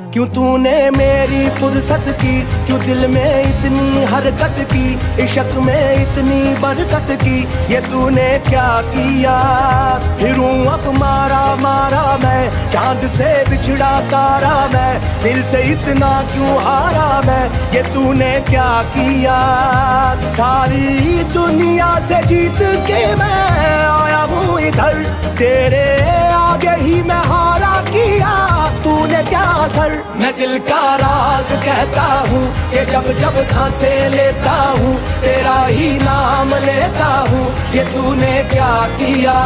क्यों तूने मेरी फुर्सत की, क्यों दिल में इतनी हरकत की, इश्क में इतनी बरकत की, ये तूने क्या किया। फिरूं अब मारा मारा मैं, चांद से बिछड़ा तारा मैं, दिल से इतना क्यों हारा मैं, ये तूने क्या किया। सारी दुनिया से जीत के मैं आया हूँ इधर, तेरे आगे ही मैं हारा किया, तूने क्या असर। मैं दिल का राज कहता हूँ कि जब जब सांसें लेता हूँ तेरा ही नाम लेता हूँ, ये तूने क्या किया।